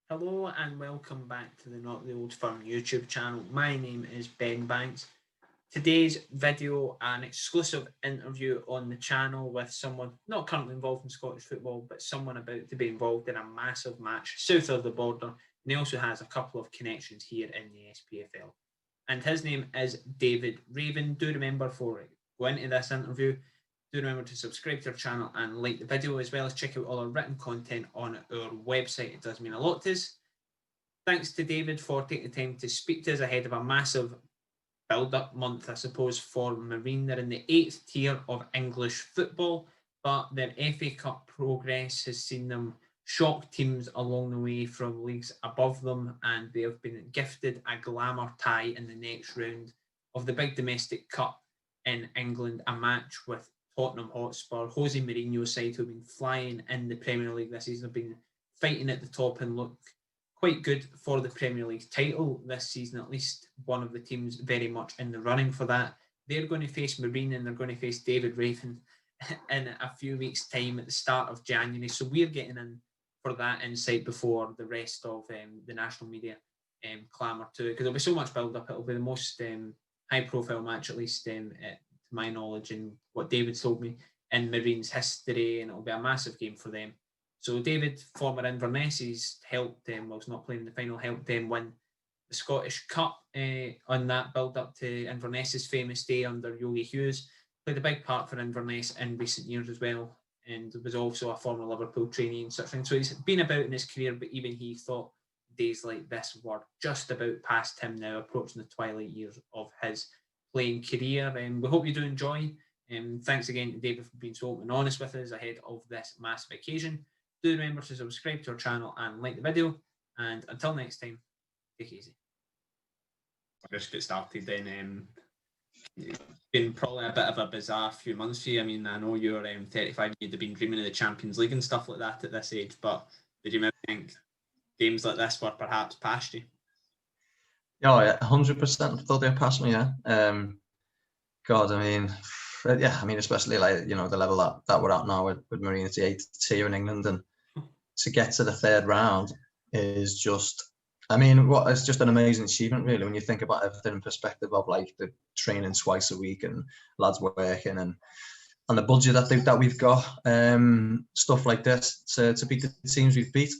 Hello and welcome back to the Not the Old Firm YouTube channel. My name is Ben Banks. Today's video, an exclusive interview on the channel with someone not currently involved in Scottish football, but someone about to be involved in a massive match south of the border. And he also has a couple of connections here in the SPFL. And his name is David Raven. Do remember for going into this interview, do remember to subscribe to our channel and like the video, as well as check out all our written content on our website. It does mean a lot to us. Thanks to David for taking the time to speak to us ahead of a massive build-up month, I suppose, for Marine. They're in the 8th tier of English football, but their FA Cup progress has seen them shock teams along the way from leagues above them, and they have been gifted a glamour tie in the next round of the big domestic cup in England, a match with Tottenham Hotspur, Jose Mourinho's side, who've been flying in the Premier League this season, have been fighting at the top and look quite good for the Premier League title this season, at least one of the teams very much in the running for that. They're going to face Marine and they're going to face David Raven in a few weeks' time at the start of January. So we're getting in for that insight before the rest of the national media clamour to it, because there'll be so much build-up. It'll be the most high-profile match, at least to my knowledge and what David told me, in Marine's history, and it'll be a massive game for them. So David, former Inverness, he's helped them, whilst not playing in the final, helped them win the Scottish Cup on that build-up to Inverness's famous day under Yogi Hughes. Played a big part for Inverness in recent years as well, and was also a former Liverpool trainee and such things. So he's been about in his career, but even he thought days like this were just about past him now, approaching the twilight years of his playing career. And we hope you do enjoy. Thanks again to David for being so open and honest with us ahead of this massive occasion. Do remember to subscribe to our channel and like the video. And until next time, take it easy. I'll just get started then. It's been probably a bit of a bizarre few months for you. I mean, I know you're 35, you'd have been dreaming of the Champions League and stuff like that at this age, but did you maybe think games like this were perhaps past you? Yeah, 100% thought they'd pass me, yeah. God, I mean, especially like, the level that we're at now with Marine, it's the 8th tier in England, and to get to the third round is just, it's just an amazing achievement, really, when you think about everything in perspective of like the training twice a week and lads working and the budget that we've got, stuff like this, to beat the teams we've beat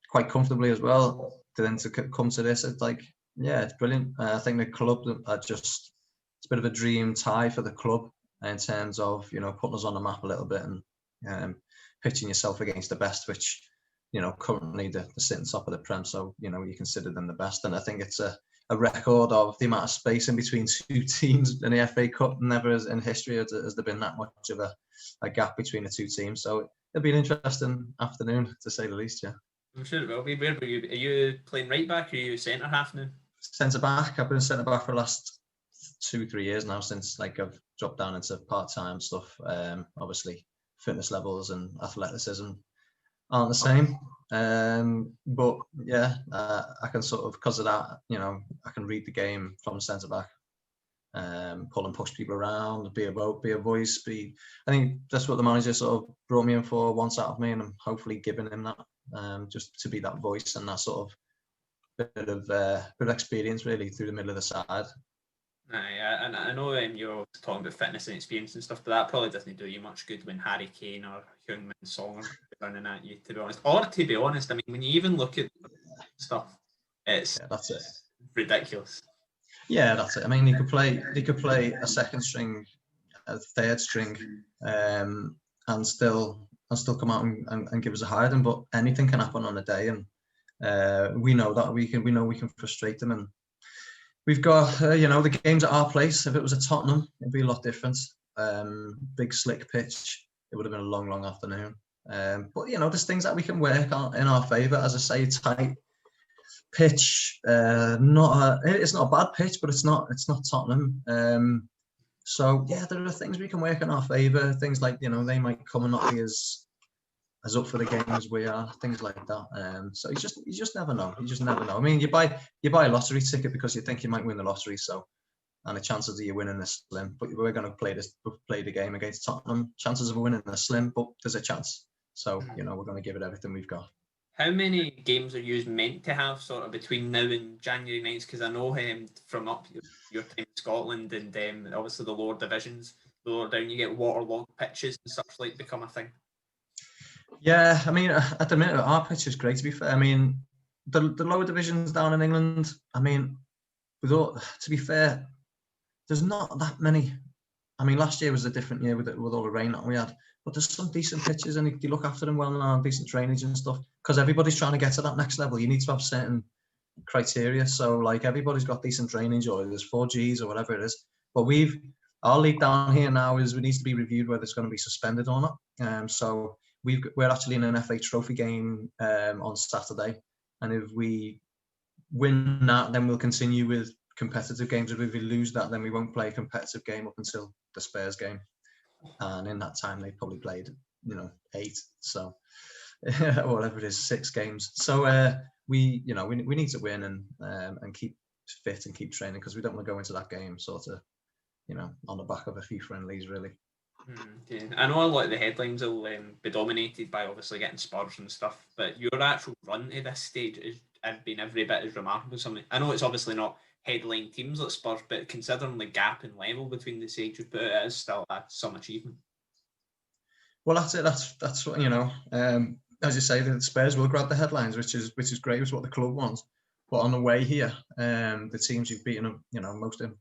quite comfortably as well, to then to come to this, it's like, yeah, it's brilliant. I think the club are just, it's a bit of a dream tie for the club in terms of, putting us on the map a little bit and pitching yourself against the best, which, currently they're sitting top of the Prem, so, you consider them the best. And I think it's a record of the amount of space in between two teams in the FA Cup. Never in history has there been that much of a gap between the two teams. So it'll be an interesting afternoon, to say the least, yeah. I'm sure it will be. Where were you? Are you playing right back or are you centre half now? Centre back. I've been centre back for the last 2-3 years now, since like I've dropped down into part-time stuff. Obviously fitness levels and athleticism aren't the same, but yeah, I can sort of, because of that, I can read the game from centre back, pull and push people around, be a voice. I think that's what the manager sort of brought me in for, wants out of me, and I'm hopefully giving him that, just to be that voice and that sort of bit of experience really through the middle of the side. And I know you're talking about fitness and experience and stuff, but that probably doesn't do you much good when Harry Kane or Heung-min Song are running at you, to be honest. Or to be honest, I mean, when you even look at stuff, it's that's it. Ridiculous. Yeah, that's it. I mean, he could play a second string, a third string, and still come out and give us a hiding. But anything can happen on a day, and we know that we can frustrate them. And we've got, the game's at our place. If it was at Tottenham, it'd be a lot different. Big slick pitch. It would have been a long, long afternoon. But there's things that we can work on in our favour. As I say, tight pitch. It's not a bad pitch, but it's not Tottenham. So yeah, there are things we can work in our favour. Things like, they might come and not be as up for the game as we are, things like that. So you just never know. You just never know. I mean, you buy a lottery ticket because you think you might win the lottery, and the chances of you winning are slim. But we're going to play the game against Tottenham. Chances of winning are slim, but there's a chance. So we're going to give it everything we've got. How many games are you meant to have sort of between now and January 9th? Because I know from up your time in Scotland and obviously the lower divisions, the lower down, you get waterlogged pitches and such like become a thing. Yeah, I mean, at the minute, our pitch is great, to be fair. I mean, the lower divisions down in England, I mean, to be fair, there's not that many. I mean, last year was a different year with all the rain that we had, but there's some decent pitches and you look after them well now, decent drainage and stuff, because everybody's trying to get to that next level. You need to have certain criteria. So, like, everybody's got decent drainage, or there's 4Gs or whatever it is. But our league down here now it needs to be reviewed whether it's going to be suspended or not. So we're actually in an FA Trophy game on Saturday, and if we win that, then we'll continue with competitive games. If we lose that, then we won't play a competitive game up until the Spurs game, and in that time they probably played 8, so whatever it is, 6 games. So we need to win and keep fit and keep training, because we don't want to go into that game sort of on the back of a few friendlies, really. Yeah. I know a lot of the headlines will be dominated by obviously getting Spurs and stuff, but your actual run to this stage has been every bit as remarkable. I know it's obviously not headline teams like Spurs, but considering the gap in level between the sides you've put, it is still some achievement. Well, that's it. That's what as you say, the Spurs will grab the headlines, which is great. It's what the club wants. But on the way here, the teams you've beaten, most of them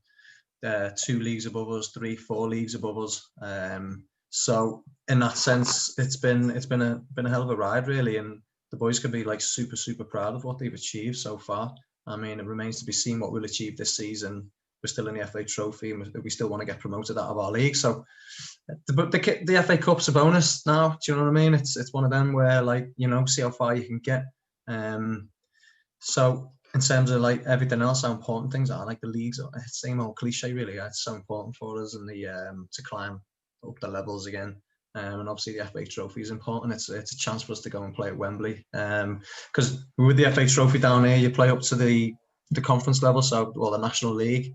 2 leagues above us, 3, 4 leagues above us. So in that sense, it's been a hell of a ride, really, and the boys can be like super proud of what they've achieved so far. I mean, it remains to be seen what we'll achieve this season. We're still in the FA Trophy, and we still want to get promoted out of our league. So the FA Cup's a bonus now. Do you know what I mean? It's one of them where, like, see how far you can get. So in terms of like everything else, how important things are, like the leagues, same old cliche, really. It's so important for us and to climb up the levels again. And obviously the FA Trophy is important. It's a chance for us to go and play at Wembley. Because with the FA Trophy down here, you play up to the conference level, the National League,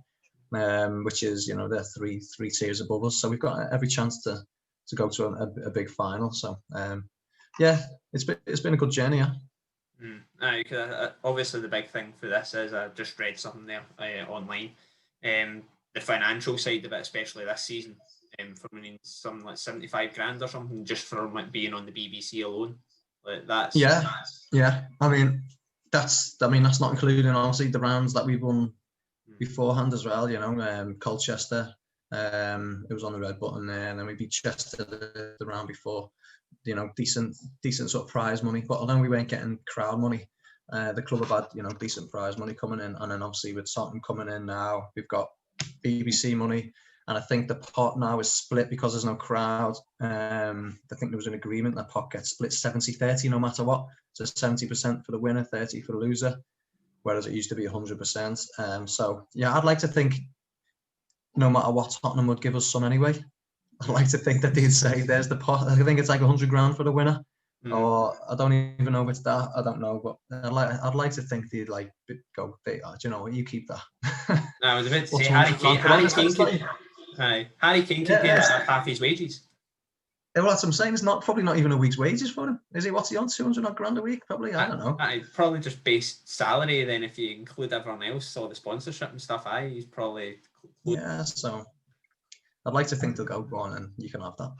which is they're three tiers above us. So we've got every chance to go to a big final. So yeah, it's been a good journey. Yeah. Obviously the big thing for this is I just read something there online. The financial side of it, especially this season, for something like 75 grand or something just for being on the BBC alone. Like that's yeah. I mean that's not including obviously the rounds that we've won beforehand as well. Colchester, it was on the red button there, and then we beat Chester the round before. Decent sort of prize money, but although we weren't getting crowd money, the club have had decent prize money coming in, and then obviously with Tottenham coming in now, we've got BBC money, and I think the pot now is split because there's no crowd. I think there was an agreement that pot gets split 70-30 no matter what, so 70% for the winner, 30 for the loser, whereas it used to be 100%. So yeah, I'd like to think no matter what, Tottenham would give us some anyway. I'd like to think that they'd say, there's the pot. I think it's like 100 grand for the winner. Or I don't even know if it's that. I don't know, but I'd like to think they'd like go. Do you know what? You keep that. I was about to say Harry Kane can pay half his wages. Well, that's what I'm saying. It's probably not even a week's wages for him. Is he? What's he on? 200 odd grand a week? Probably. I don't know. Probably just base salary. Then if you include everyone else, all the sponsorship and stuff, he's probably. Yeah. So I'd like to think they'll go on, and you can have that.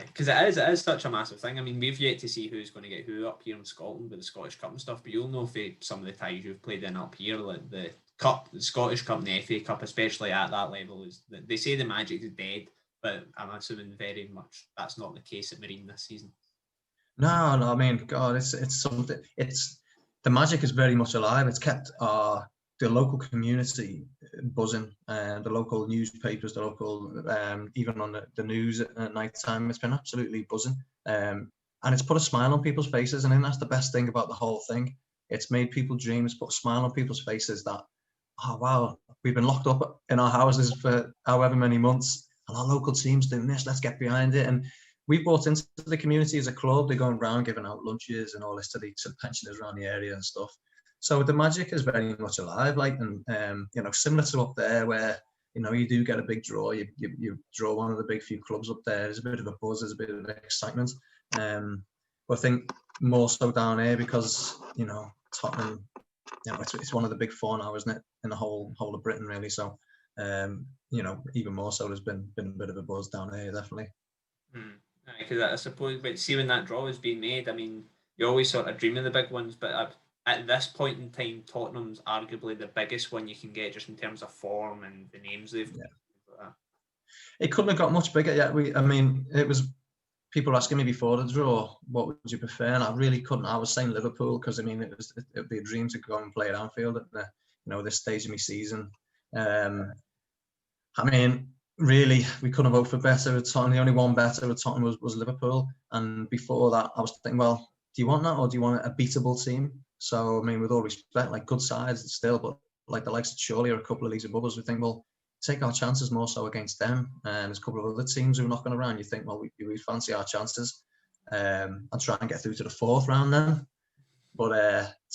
Because it is such a massive thing. I mean, we've yet to see who's going to get who up here in Scotland with the Scottish Cup and stuff, but you'll know for some of the ties you've played in up here, like the Cup, the Scottish Cup and the FA Cup, especially at that level, they say the magic is dead, but I'm assuming very much that's not the case at Marine this season. No, I mean, God, it's something. The magic is very much alive. It's kept the local community buzzing, and the local newspapers, the local even on the news at night time, it's been absolutely buzzing, and it's put a smile on people's faces. And I think that's the best thing about the whole thing. It's made people dream. It's put a smile on people's faces that, oh wow, we've been locked up in our houses for however many months, and our local team's doing this. Let's get behind it. And we bought into the community as a club. They're going around giving out lunches and all this to the pensioners around the area and stuff. So the magic is very much alive, like, and similar to up there where you do get a big draw. You draw one of the big few clubs up there. There's a bit of a buzz. There's a bit of excitement. But I think more so down here because, you know, Tottenham, you know, it's one of the big four now, isn't it, in the whole of Britain, really. So, you know, even more so, there's been a bit of a buzz down here, definitely. Because I suppose, but see when that draw was being made, I mean, you always sort of dream of the big ones, but at this point in time, Tottenham's arguably the biggest one you can get just in terms of form and the names they've got. Like that. It couldn't have got much bigger yet. I mean, it was people were asking me before the draw, what would you prefer? And I really couldn't. I was saying Liverpool because I mean, it would be a dream to go and play at Anfield at the, you know, this stage of my season. I mean, really, we couldn't have hoped for better at Tottenham. The only one better at Tottenham was Liverpool. And before that, I was thinking, well, do you want that or do you want a beatable team? So, I mean, with all respect, like good sides still, but like the likes of Chorley or a couple of leagues above us, we think, well, take our chances more so against them. And there's a couple of other teams who are knocking around. You think, well, we fancy our chances and try and get through to the fourth round then. But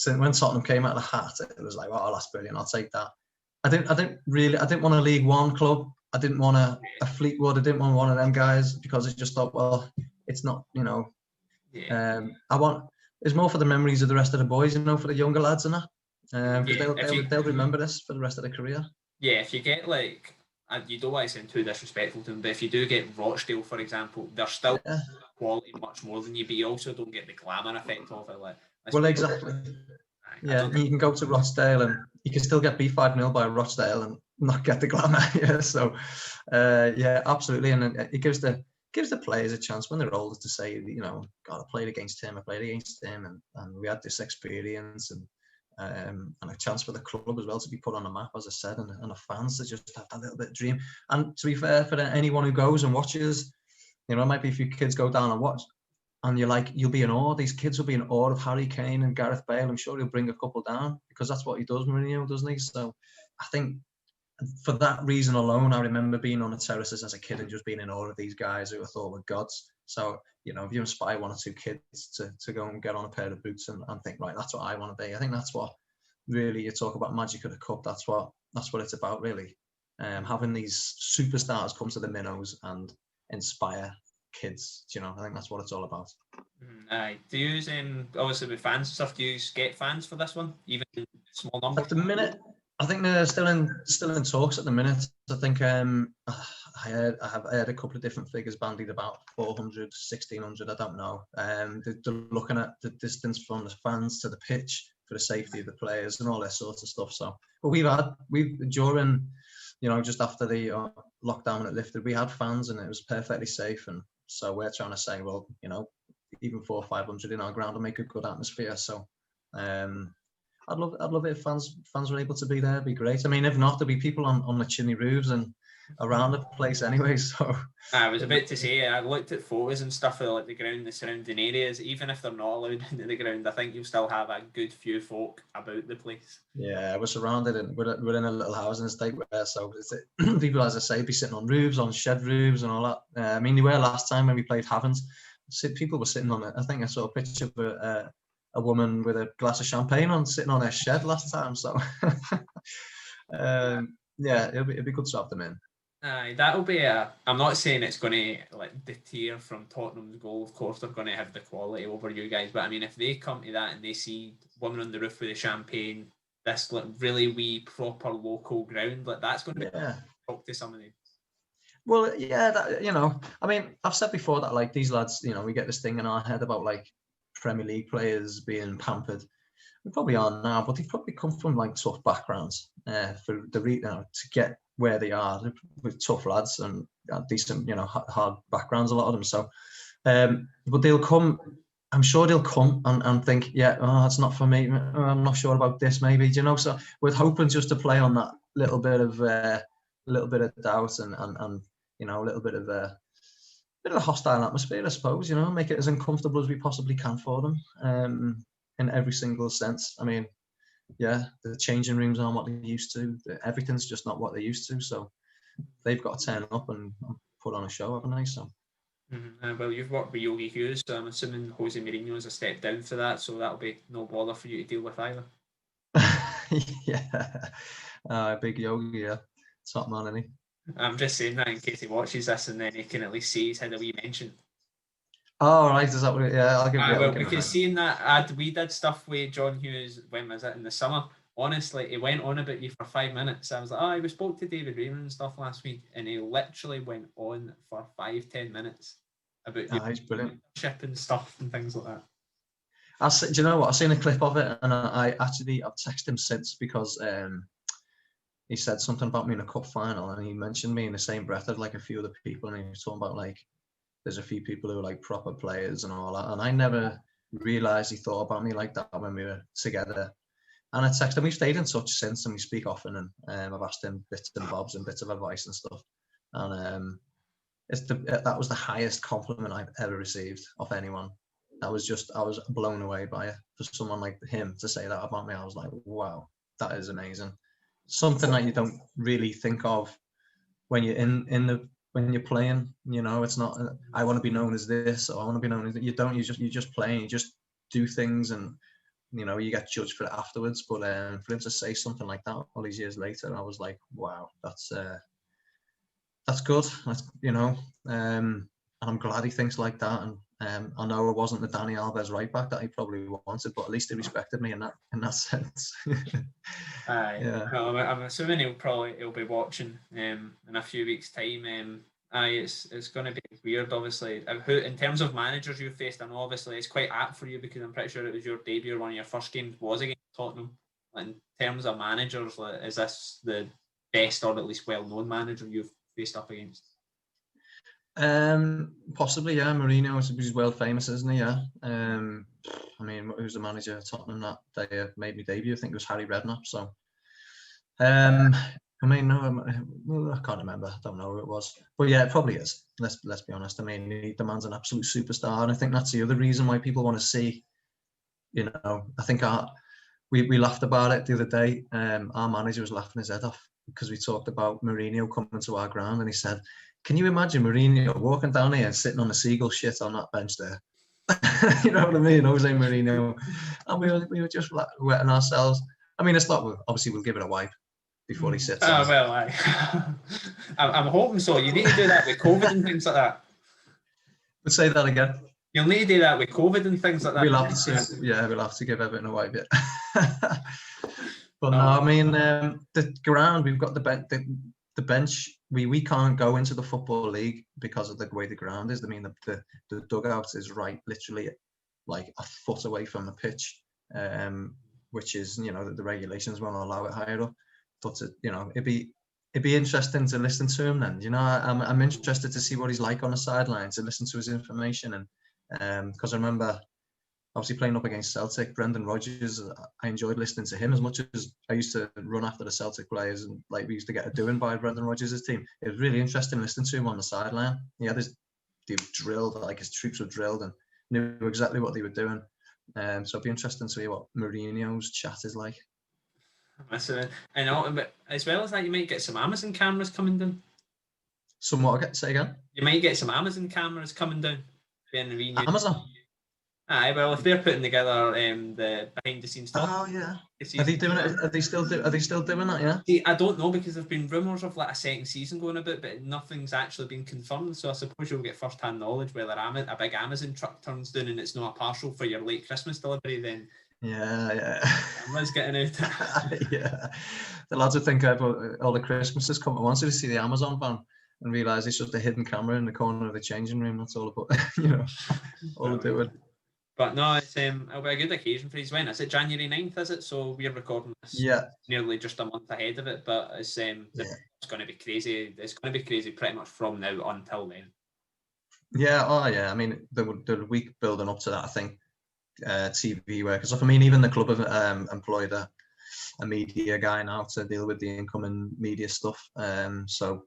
when Tottenham came out of the hat, it was like, oh, that's brilliant. I'll take that. I didn't want a League One club. I didn't want a Fleetwood. I didn't want one of them guys because I just thought, well, it's not, you know. Yeah. It's more for the memories of the rest of the boys, you know, for the younger lads and that. Because they'll remember this for the rest of their career. Yeah, if you get like, you don't want to sound too disrespectful to them, but if you do get Rochdale, for example, they're still quality much more than you, but you also don't get the glamour effect of it. Like, well, exactly. Yeah, you can go to Rochdale and you can still get beat 5-0 by Rochdale and not get the glamour. Yeah, so yeah, absolutely, and it gives the players a chance when they're older to say, you know, God, I played against him, and we had this experience and a chance for the club as well to be put on the map, as I said, and the fans to just have that little bit of dream. And to be fair, for anyone who goes and watches, you know, it might be a few kids go down and watch, and you'll be in awe. These kids will be in awe of Harry Kane and Gareth Bale. I'm sure he'll bring a couple down because that's what he does, Mourinho, doesn't he? So I think for that reason alone, I remember being on the terraces as a kid and just being in awe of these guys who I thought were gods. So, you know, if you inspire one or two kids to go and get on a pair of boots and think, right, that's what I want to be. I think that's what really, you talk about magic of the cup. That's what it's about, really. Having these superstars come to the minnows and inspire kids, you know, I think that's what it's all about. Do you use, obviously with fans and stuff, do you get fans for this one, even in small numbers? At the minute, I think they're still in talks at the minute. I think I heard a couple of different figures bandied about 400, 1,600. I don't know. They're looking at the distance from the fans to the pitch for the safety of the players and all that sort of stuff. So, but we've during, you know, just after the lockdown it lifted, we had fans and it was perfectly safe. And so we're trying to say, well, you know, even 400 or 500 in our ground will make a good atmosphere. So, I'd love it if fans were able to be there. It'd be great. I mean, if not, there'll be people on the chimney roofs and around the place anyway. So I was about to say, I looked at photos and stuff of like the ground, the surrounding areas. Even if they're not allowed into the ground, I think you'll still have a good few folk about the place. Yeah, we're surrounded and we're in a little housing estate where, so people, as I say, be sitting on roofs, on shed roofs, and all that. I mean, they were last time when we played Havens. People were sitting on it. I think I saw a picture of a woman with a glass of champagne sitting on her shed last time. So yeah, it'd be good to have them in. That'll be I'm not saying it's going to like deter from Tottenham's goal. Of course, they're going to have the quality over you guys. But I mean, if they come to that and they see women on the roof with the champagne, this like really wee proper local ground, like that's going to be talk to somebody. Well, yeah, you know, I mean, I've said before that like these lads, you know, we get this thing in our head about like Premier League players being pampered. We probably are now, but they've probably come from like tough backgrounds for to get where they are with tough lads and decent, you know, hard backgrounds, a lot of them. So, but they'll come. I'm sure they'll come and think, yeah, that's not for me. I'm not sure about this, maybe. You know, so we're hoping just to play on that little bit of doubt and you know, a little bit of a hostile atmosphere, I suppose. You know, make it as uncomfortable as we possibly can for them. In every single sense. I mean, yeah, the changing rooms aren't what they're used to. Everything's just not what they're used to. So they've got to turn up and put on a show, haven't they? So. Well, you've worked with Yogi Hughes, so I'm assuming Jose Mourinho is a step down for that, so that'll be no bother for you to deal with either. Yeah, big Yogi, yeah, top man, isn't he? I'm just saying that in case he watches this and then he can at least see he's had a wee mention. Oh, right, is that what it, yeah, I'll give you Well, because seeing that we did stuff with John Hughes, when was it, in the summer? Honestly, he went on about you for 5 minutes. I was like, oh, we spoke to David Raymond and stuff last week, and he literally went on for 5-10 minutes about your he's brilliant. ship and stuff and things like that. Do you know what? I've seen a clip of it, and I've texted him since because he said something about me in a cup final, and he mentioned me in the same breath as like a few other people, and he was talking about like there's a few people who are like proper players and all that, and I never realised he thought about me like that when we were together. And I texted him. We've stayed in touch since, and we speak often, and I've asked him bits and bobs and bits of advice and stuff, and that was the highest compliment I've ever received of anyone. I was blown away by it. For someone like him to say that about me, I was like, wow, that is amazing. Something that you don't really think of when you're when you're playing. You know, it's not I want to be known as this or I want to be known as that. You don't. You just play and you just do things, and you know you get judged for it afterwards. But for him to say something like that all these years later, I was like, wow, that's good. You know, and I'm glad he thinks like that. And I know it wasn't the Dani Alves right back that he probably wanted, but at least he respected me in that sense. Yeah. Well, I'm assuming he'll be watching in a few weeks' time. It's going to be weird, obviously. In terms of managers you faced, I know obviously it's quite apt for you because I'm pretty sure it was your debut. One of your first games was against Tottenham. In terms of managers, is this the best or at least well-known manager you've faced up against? Possibly, yeah. Mourinho is well famous, isn't he? Yeah. I mean, who's the manager of Tottenham that day made me debut? I think it was Harry Redknapp. So, I mean, no, I can't remember. I don't know who it was, but yeah, it probably is. Let's be honest. I mean, the man's an absolute superstar, and I think that's the other reason why people want to see. You know, I think we laughed about it the other day. Our manager was laughing his head off because we talked about Mourinho coming to our ground, and he said, "Can you imagine Mourinho walking down here and sitting on a seagull shit on that bench there?" You know what I mean? Jose Mourinho, and we were just wetting ourselves. I mean, it's not. Obviously, we'll give it a wipe before he sits. Well, I'm hoping so. You need to do that with COVID and things like that. But say that again. You'll need to do that with COVID and things like that. We'll have to give everything a wipe. But no, I mean, the ground, we've got the bench. We can't go into the Football League because of the way the ground is. I mean, the dugout is literally like a foot away from the pitch, which is, you know, the regulations won't allow it higher up. But you know, it'd be interesting to listen to him then. You know, I'm interested to see what he's like on the sidelines, to listen to his information, and because I remember obviously playing up against Celtic, Brendan Rodgers, I enjoyed listening to him as much as I used to run after the Celtic players, and like we used to get a doing by Brendan Rodgers' team. It was really interesting listening to him on the sideline. He had they were drilled, like his troops were drilled and knew exactly what they were doing. So it'd be interesting to hear what Mourinho's chat is like. Listen, but as well as that, you might get some Amazon cameras coming down. Somewhat, say again? You might get some Amazon cameras coming down. Amazon? Aye, well, if they're putting together the behind the scenes stuff. Oh yeah. Are they doing it? Are they still doing that? Yeah. See, I don't know because there've been rumours of like a second season going about, but nothing's actually been confirmed. So I suppose you'll get first-hand knowledge whether a big Amazon truck turns down and it's not a parcel for your late Christmas delivery. Then yeah. Camera's getting out. Yeah. The lads would think all the Christmases come at once to see the Amazon van and realise it's just a hidden camera in the corner of the changing room. That's all about, you know, all they're doing. But no, it'll be a good occasion for his win. Is it January 9th, is it? So we're recording this nearly just a month ahead of it. But it's going to be crazy. It's going to be crazy pretty much from now until then. Yeah, I mean, the week building up to that, I think, TV work and stuff. I mean, even the club have employed a media guy now to deal with the incoming media stuff. So,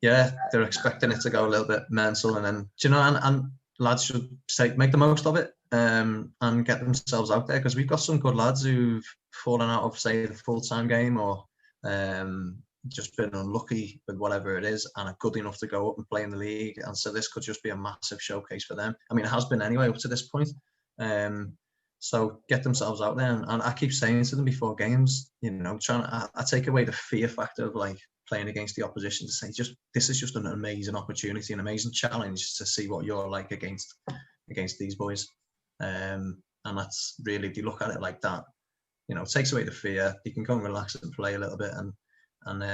yeah, they're expecting it to go a little bit mental. And then, you know, and lads should make the most of it and get themselves out there, because we've got some good lads who've fallen out of, say, the full-time game or just been unlucky with whatever it is and are good enough to go up and play in the league. And so this could just be a massive showcase for them. I mean, it has been anyway up to this point. So get themselves out there. And I keep saying to them before games, you know, I take away the fear factor of like playing against the opposition to say, this is just an amazing opportunity, an amazing challenge to see what you're like against these boys. And that's really, if you look at it like that, you know, it takes away the fear. You can go and relax and play a little bit and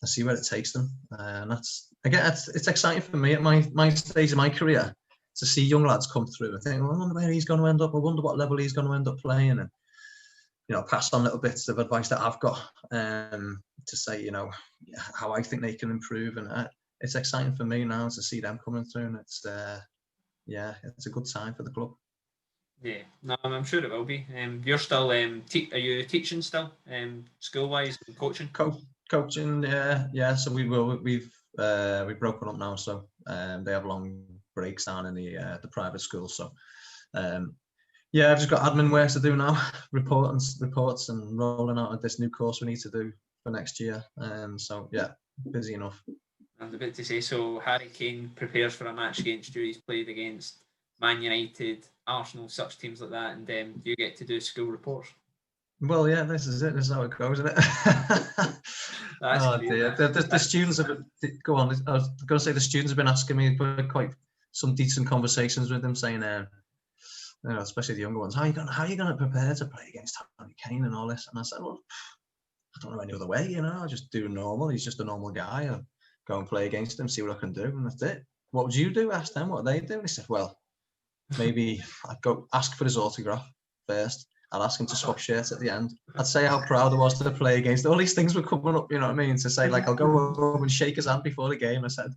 see where it takes them. And that's, again, it's exciting for me at my stage of my career to see young lads come through and think, well, I wonder where he's going to end up. I wonder what level he's going to end up playing, and, you know, pass on little bits of advice that I've got to say, you know, how I think they can improve. And it's exciting for me now to see them coming through, and it's it's a good sign for the club. Yeah, no, I'm sure it will be. You're still, are you teaching still, school-wise and coaching? Coaching, yeah. So we've broken up now. So they have long breaks down in the private school. So yeah, I've just got admin work to do now, reports and rolling out of this new course we need to do for next year. So yeah, busy enough. I was about to say, so Harry Kane prepares for a match against you. He's played against Man United, Arsenal, such teams like that, and you get to do school reports. Well, yeah, this is it. This is how it goes, isn't it? Oh dear, the students have go on. I was going to say the students have been asking me, but quite some decent conversations with them, saying, you know, especially the younger ones, how are you going to prepare to play against Harry Kane and all this? And I said, well, I don't know any other way. You know, I just do normal. He's just a normal guy. And go and play against him, see what I can do, and that's it. What would you do? Ask them what they do. And he said, well, maybe I'd go ask for his autograph first. I'd ask him to swap shirts at the end. I'd say how proud I was to play against. All these things were coming up, you know what I mean? To say, like, I'll go over and shake his hand before the game. I said,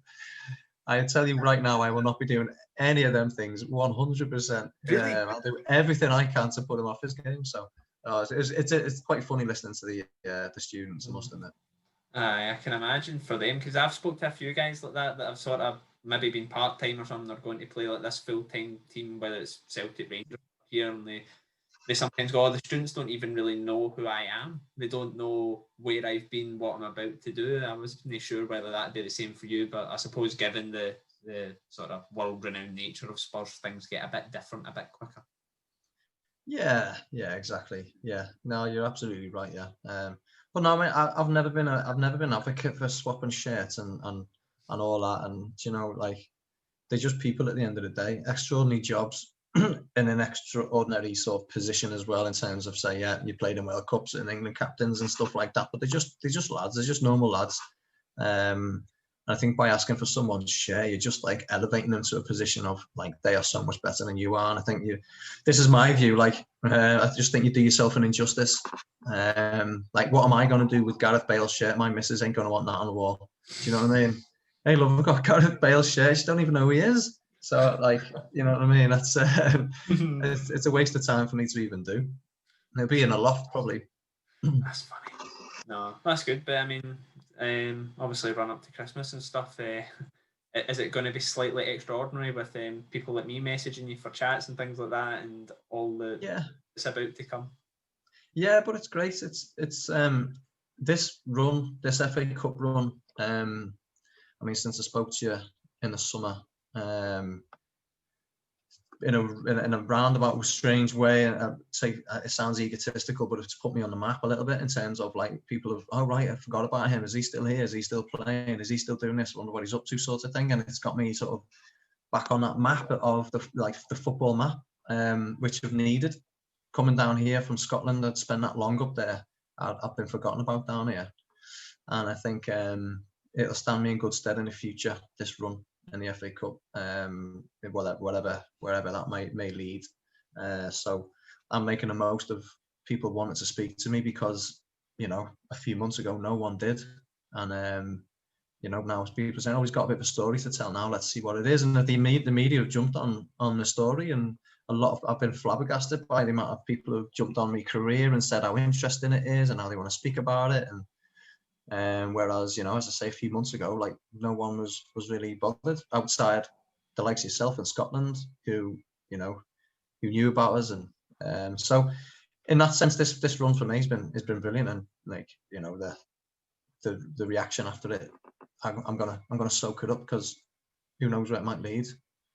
I tell you right now, I will not be doing any of them things 100%. Really? I'll do everything I can to put him off his game. So it's quite funny listening to the students, I must admit. I can imagine for them, because I've spoke to a few guys like that have sort of maybe been part-time or something. They're going to play like this full-time team, whether it's Celtic, Rangers here, and they sometimes go, the students don't even really know who I am. They don't know where I've been, what I'm about to do. I wasn't sure whether that'd be the same for you, but I suppose given the sort of world-renowned nature of Spurs, things get a bit different, a bit quicker. Yeah, exactly. Yeah, no, you're absolutely right. Yeah, but no, I mean, I've never been an advocate for swapping shirts and all that. And you know, like, they're just people at the end of the day. Extraordinary jobs in an extraordinary sort of position as well, in terms of, say, yeah, you played in World Cups and England captains and stuff like that. But they're just lads. They're just normal lads. I think by asking for someone's share, you're just like elevating them to a position of, like, they are so much better than you are. And I think this is my view. Like, I just think you do yourself an injustice. Like, what am I going to do with Gareth Bale's shirt? My missus ain't going to want that on the wall. Do you know what I mean? Hey, love, I've got Gareth Bale's shirt. She don't even know who he is. So, like, you know what I mean? That's it's a waste of time for me to even do. It'll be in a loft probably. That's funny. No, that's good. But I mean, obviously run up to Christmas and stuff. Is it going to be slightly extraordinary with people like me messaging you for chats and things like that, and all it's about to come? Yeah, but it's great. It's this run, this FA Cup run. I mean, since I spoke to you in the summer, in a roundabout, strange way, say it sounds egotistical, but it's put me on the map a little bit in terms of, like, people have, oh right, I forgot about him. Is he still here? Is he still playing? Is he still doing this? I wonder what he's up to, sort of thing. And it's got me sort of back on that map of the football map, which I've needed. Coming down here from Scotland, I'd spent that long up there. I've been forgotten about down here, and I think it'll stand me in good stead in the future, this run in the FA Cup, wherever that may lead. So I'm making the most of people wanting to speak to me, because, you know, a few months ago no one did, and you know, now people saying, oh, he's got a bit of a story to tell now, let's see what it is. And the media have jumped on the story, and I've been flabbergasted by the amount of people who've jumped on my career and said how interesting it is and how they want to speak about it. And whereas, you know, as I say, a few months ago, like, no one was really bothered outside the likes of yourself in Scotland, who knew about us. And so in that sense, this run for me has been brilliant. And, like, you know, the reaction after it, I'm gonna soak it up, because who knows where it might lead.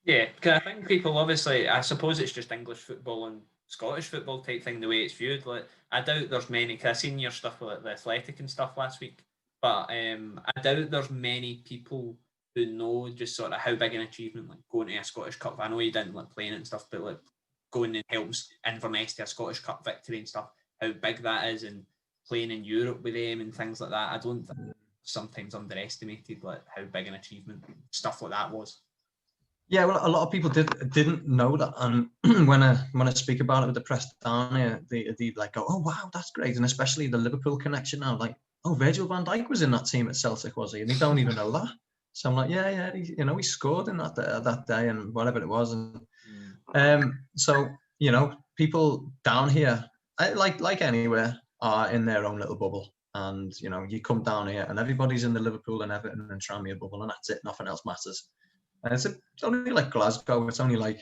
Yeah, because I think people, obviously, I suppose it's just English football and Scottish football type thing, the way it's viewed. Like, I doubt there's many, because I seen your stuff with the Athletic and stuff last week, but I doubt there's many people who know just sort of how big an achievement like going to a Scottish Cup. I know you didn't like playing it and stuff, but like going and helps Inverness to a Scottish Cup victory and stuff, how big that is, and playing in Europe with them and things like that. I don't think sometimes underestimated like how big an achievement stuff like that was. Yeah, well, a lot of people didn't know that, and when I speak about it with the press down here, they like go, "Oh wow, that's great," and especially the Liverpool connection now, like, "Oh, Virgil van Dijk was in that team at Celtic, was he?" And they don't even know that. So I'm like, "Yeah, he scored in that day and whatever it was," and so people down here, like anywhere, are in their own little bubble, and you come down here and everybody's in the Liverpool and Everton and Tranmere bubble, and that's it. Nothing else matters. And it's only like Glasgow. It's only like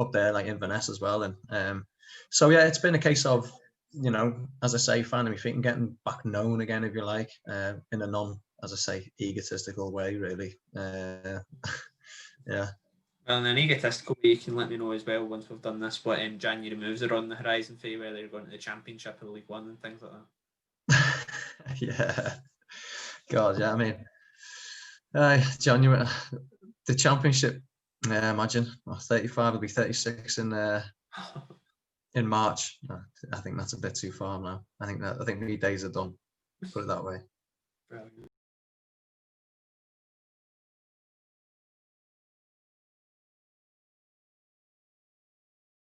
up there, like Inverness as well. And so yeah, it's been a case of as I say, finding my feet and getting back known again, if you like, in a non, as I say, egotistical way, really. Yeah. Well, in an egotistical way, you can let me know as well once we've done this. But January moves are on the horizon for you, whether you're going to the Championship or the League One and things like that. Yeah. God, yeah. I mean, January. The Championship, imagine 35 will be 36 in March. I think that's a bit too far now. I think my days are done. Put it that way. Brilliant.